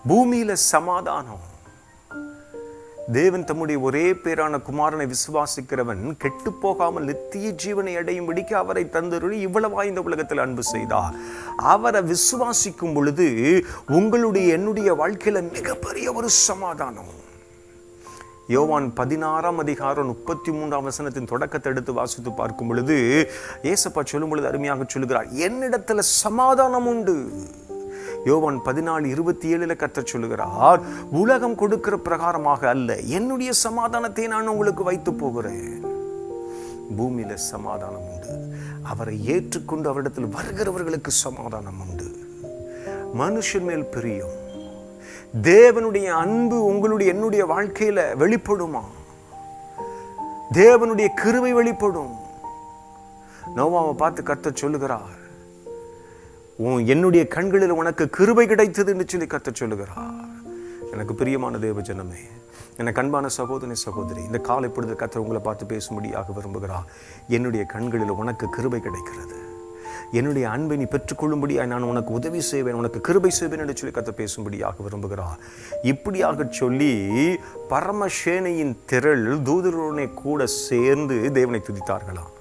பூமியில சமாதானம். தேவன் தம்முடைய ஒரே பேரான குமாரனை விசுவாசிக்கிறவன் கெட்டு போகாமல் நித்திய ஜீவனை அடையும்படிக்கு அவரை தந்தருளி இவ்வளவா இந்த உலகத்தில் அன்பு செய்தார். அவரை விசுவாசிக்கும் பொழுது உங்களுடைய என்னுடைய வாழ்க்கையில மிகப்பெரிய ஒரு சமாதானம். யோவான் 16:33 தொடக்கத்தை எடுத்து வாசித்து பார்க்கும் பொழுது ஏசப்பா சொல்லும் பொழுது அருமையாக சொல்லுகிறார், என்னிடத்துல சமாதானம் உண்டு. யோவான் 14:27 கர்த்தர் சொல்லுகிறார், உலகம் கொடுக்கிற பிரகாரமாக அல்ல, என்னுடைய சமாதானத்தை நான் உங்களுக்கு வைத்து போகிறேன். பூமியில சமாதானம் உண்டு. அவரை ஏற்றுக்கொண்டு அவரிடத்தில் வருகிறவர்களுக்கு சமாதானம் உண்டு. மனுஷன் மேல் பிரியம், தேவனுடைய அன்பு உங்களுடைய என்னுடைய வாழ்க்கையில வெளிப்படுமா? தேவனுடைய கிருபை வெளிப்படும். நோவாவை பார்த்து கர்த்தர் சொல்லுகிறார், என்னுடைய கண்களில் உனக்கு கிருபை கிடைத்தது என்று சொல்லி கர்த்தர் சொல்லுகிறார். எனக்கு பிரியமான தேவ ஜனமே, எனக்கு அன்பான சகோதரி சகோதரி, இந்த காலை பொழுது கர்த்தர் உங்களை பார்த்து பேசும்படியாக விரும்புகிறார். என்னுடைய கண்களில் உனக்கு கிருபை கிடைக்கிறது, என்னுடைய அன்பை நீ பெற்றுக்கொள்ளும்படியாக நான் உனக்கு உதவி செய்வேன், உனக்கு கிருபை செய்வேன் என்று சொல்லி கர்த்தர் பேசும்படியாக விரும்புகிறார். இப்படியாக சொல்லி பரமசேனையின் திரள் தூதருடனே கூட சேர்ந்து தேவனை துதித்தார்களாம்.